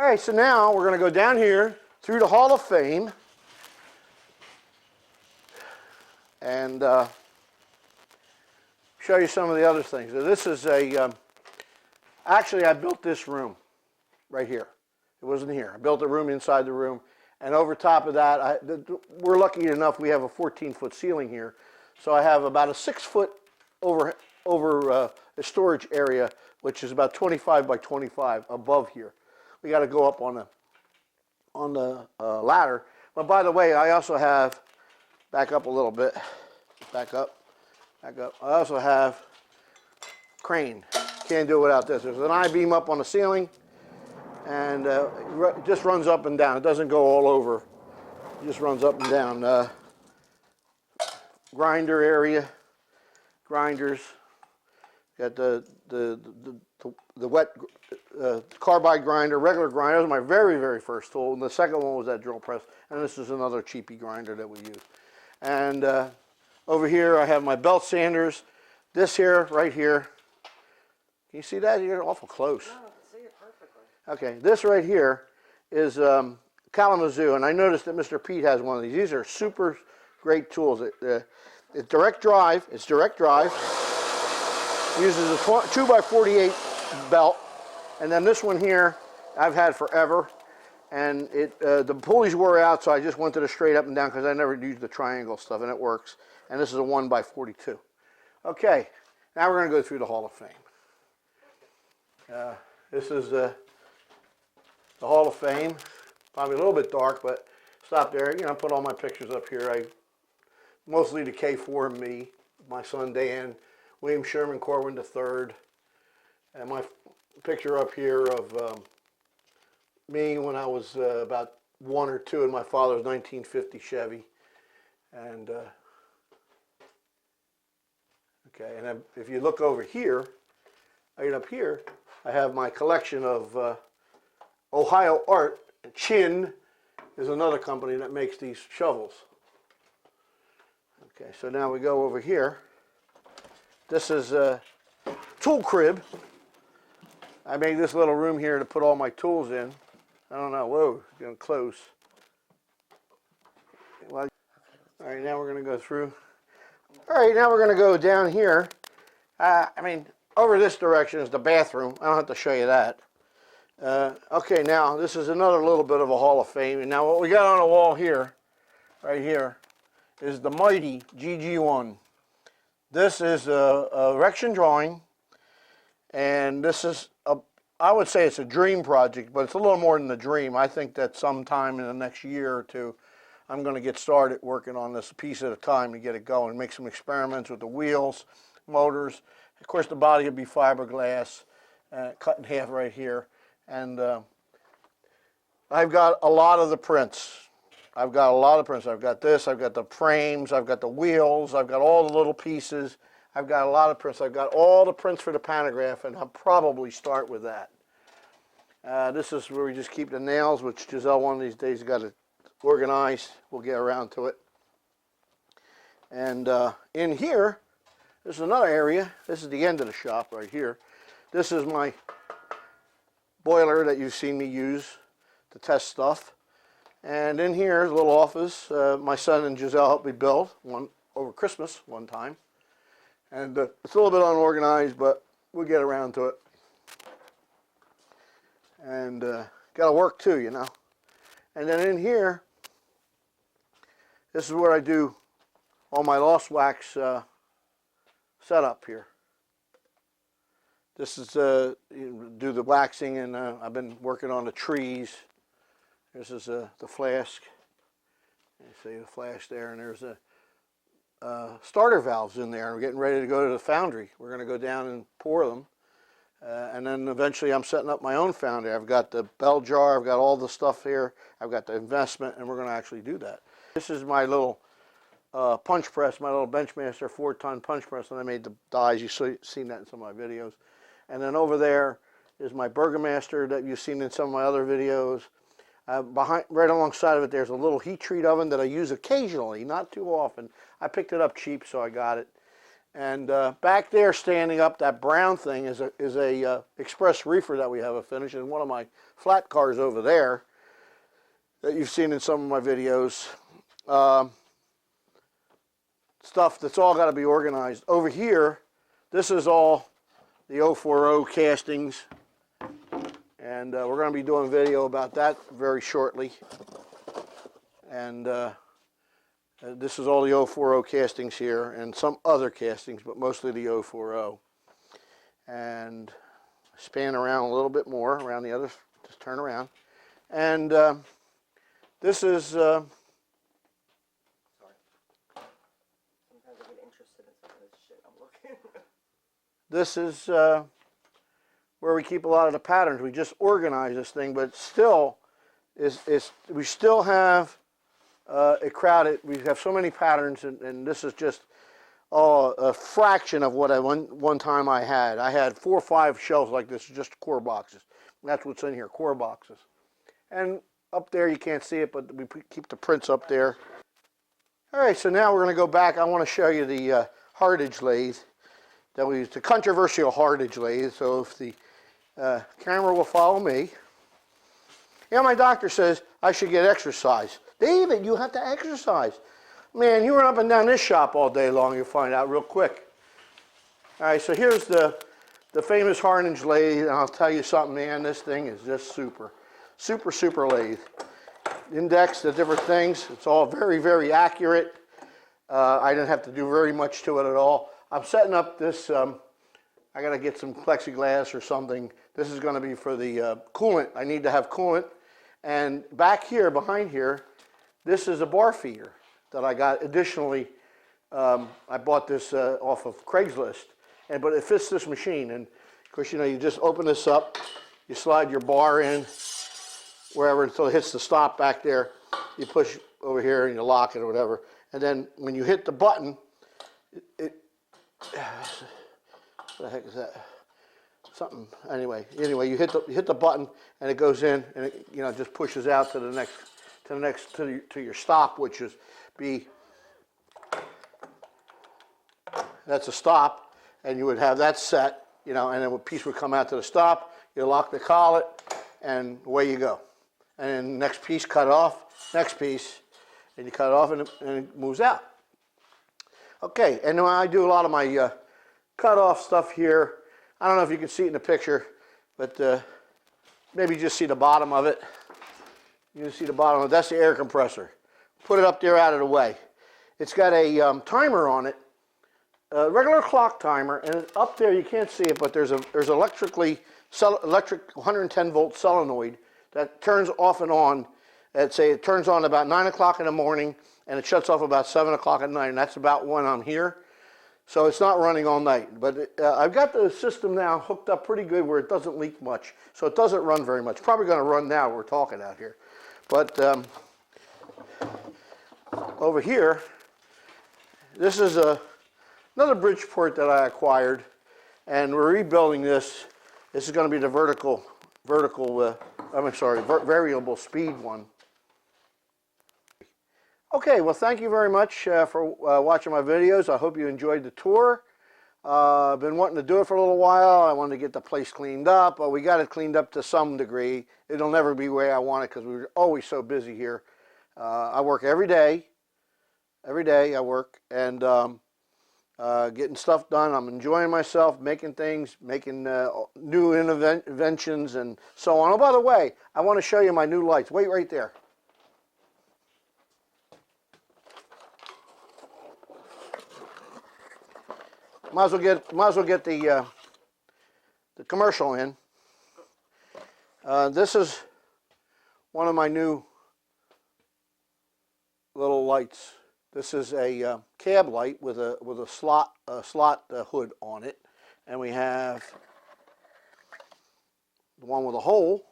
All right, so now we're going to go down here through the Hall of Fame and show you some of the other things. So this is a, actually I built this room right here. It wasn't here. I built a room inside the room, and over top of that, we're lucky enough we have a 14-foot ceiling here. So I have about a 6-foot over a storage area, which is about 25 by 25 above here. We got to go up on the ladder. But by the way, I also have, back up a little bit, back up. I also have crane. Can't do it without this. There's an I-beam up on the ceiling, and it just runs up and down. It doesn't go all over. It just runs up and down. Grinder area, grinders. Got the wet carbide grinder, regular grinder. That was my very first tool. And the second one was that drill press. And this is another cheapy grinder that we use. And over here I have my belt sanders. This here, right here. Can you see that? You're awful close. No, I can see it perfectly. Okay, this right here is Kalamazoo. And I noticed that Mr. Pete has one of these. These are super great tools. It's direct drive. It's direct drive. Uses a 2x48 belt, and then this one here I've had forever, and the pulleys wore out, so I just went to the straight up and down because I never used the triangle stuff, and it works. And this is a 1x42. Okay, now we're going to go through the Hall of Fame. This is the Hall of Fame. Probably a little bit dark, but stop there. You know, I put all my pictures up here. Mostly the K4 and me, my son Dan, William Sherman Corwin III, and my picture up here of me when I was about 1 or 2 in my father's 1950 Chevy. And okay, and if you look over here, right up here, I have my collection of Ohio art. Chin is another company that makes these shovels. Okay, so now we go over here. This is a tool crib. I made this little room here to put all my tools in. I don't know, whoa, getting close. Well, all right, now we're going to go through. All right, now we're going to go down here. I mean, over this direction is the bathroom. I don't have to show you that. Okay, now this is another little bit of a Hall of Fame. And now what we got on the wall here, right here, is the mighty GG1. This is a erection drawing, and this is I would say it's a dream project, but it's a little more than a dream. I think that sometime in the next year or two, I'm going to get started working on this a piece at a time to get it going, make some experiments with the wheels, motors. Of course, the body will be fiberglass, cut in half right here, and I've got a lot of the prints. I've got a lot of prints. I've got this, I've got the frames, I've got the wheels, I've got all the little pieces. I've got a lot of prints. I've got all the prints for the pantograph, and I'll probably start with that. This is where we just keep the nails, which Giselle one of these days got to organize. We'll get around to it. And in here, this is another area. This is the end of the shop right here. This is my boiler that you've seen me use to test stuff. And in here is a little office. My son and Giselle helped me build one over Christmas one time. And it's a little bit unorganized, but we'll get around to it. And got to work too, you know. And then in here, this is where I do all my lost wax setup here. This is do the waxing, and I've been working on the trees. This is the flask. You see the flask there, and there's a starter valves in there. We're getting ready to go to the foundry. We're going to go down and pour them. And then eventually I'm setting up my own foundry. I've got the bell jar, I've got all the stuff here, I've got the investment, and we're going to actually do that. This is my little punch press, my little Benchmaster 4-ton punch press, and I made the dies. You've seen that in some of my videos. And then over there is my Burgomaster that you've seen in some of my other videos. Right alongside of it, there's a little heat treat oven that I use occasionally, not too often. I picked it up cheap, so I got it. And back there, standing up, that brown thing is a express reefer that we have a finish in one of my flat cars over there that you've seen in some of my videos. Stuff that's all got to be organized. Over here, this is all the 040 castings, and we're going to be doing a video about that very shortly. And this is all the 040 castings here, and some other castings, but mostly the 040. And span around a little bit more, around the other, just turn around. And this is... Sorry. Sometimes I get interested in some of this shit I'm looking. This is where we keep a lot of the patterns. We just organize this thing, but still, we still have it crowded. We have so many patterns, and this is just a fraction of what one time I had. I had 4 or 5 shelves like this, just core boxes. That's what's in here, core boxes. And up there, you can't see it, but we keep the prints up there. All right, so now we're going to go back. I want to show you the hardage lathe that we used, the controversial hardage lathe. So if the camera will follow me. Yeah, my doctor says I should get exercise. David, you have to exercise. Man, you run up and down this shop all day long, you'll find out real quick. All right, so here's the famous hardage lathe, and I'll tell you something, man, this thing is just super. Super, super lathe. Index, the different things, it's all very, very accurate. I didn't have to do very much to it at all. I'm setting up this, I got to get some plexiglass or something. This is going to be for the coolant. I need to have coolant. And back here, behind here, this is a bar feeder that I got additionally. I bought this off of Craigslist, but it fits this machine. And of course, you know, you just open this up, you slide your bar in wherever until it hits the stop back there. You push over here and you lock it or whatever. And then when you hit the button, what the heck is that? Something. Anyway, you hit the button and it goes in, and it, you know, just pushes out to to your stop, which is that's a stop, and you would have that set, you know, and then a piece would come out to the stop. You lock the collet, and away you go. And then next piece, cut it off. Next piece, and you cut it off, and it moves out. Okay, and then I do a lot of my cut off stuff here. I don't know if you can see it in the picture, but maybe just see the bottom of it. You can see the bottom of it. That's the air compressor. Put it up there out of the way. It's got a timer on it, a regular clock timer, and up there you can't see it, but there's electric 110 volt solenoid that turns off and on. Let's say it turns on about 9 o'clock in the morning, and it shuts off about 7 o'clock at night, and that's about when I'm here. So it's not running all night, but I've got the system now hooked up pretty good where it doesn't leak much, so it doesn't run very much. Probably going to run now, we're talking out here. But over here, this is another Bridgeport that I acquired, and we're rebuilding this. This is going to be the variable speed one. Okay, well, thank you very much for watching my videos. I hope you enjoyed the tour. I've been wanting to do it for a little while. I wanted to get the place cleaned up, but we got it cleaned up to some degree. It'll never be the way I want it because we're always so busy here. I work every day. Every day I work, and getting stuff done. I'm enjoying myself, making things, making new inventions and so on. Oh, by the way, I want to show you my new lights. Wait right there. Might as well get the commercial in. This is one of my new little lights. This is a cab light with a slot hood on it, and we have the one with a hole,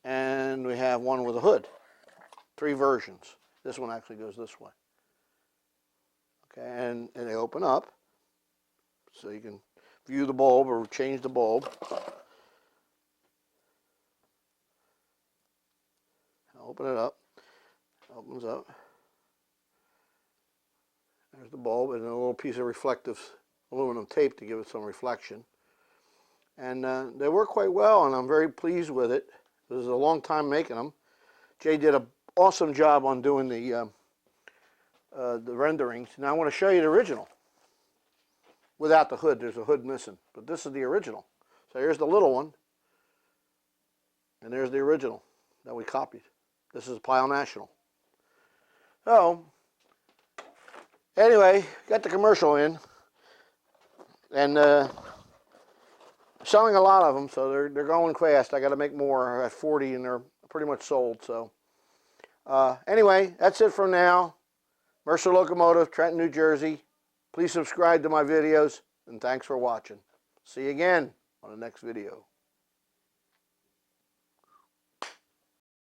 and we have one with a hood. 3 versions. This one actually goes this way. Okay, and they open up, so you can view the bulb or change the bulb. Open it up. Opens up. There's the bulb and a little piece of reflective aluminum tape to give it some reflection. And they work quite well, and I'm very pleased with it. This is a long time making them. Jay did an awesome job on doing the renderings. Now I want to show you the original. Without the hood, there's a hood missing, but this is the original. So here's the little one, and there's the original that we copied. This is Pile National. So, anyway, got the commercial in, and selling a lot of them, so they're going fast. I got to make more. I got 40, and they're pretty much sold. So, anyway, that's it for now. Mercer Locomotive, Trenton, New Jersey. Please subscribe to my videos, and thanks for watching. See you again on the next video.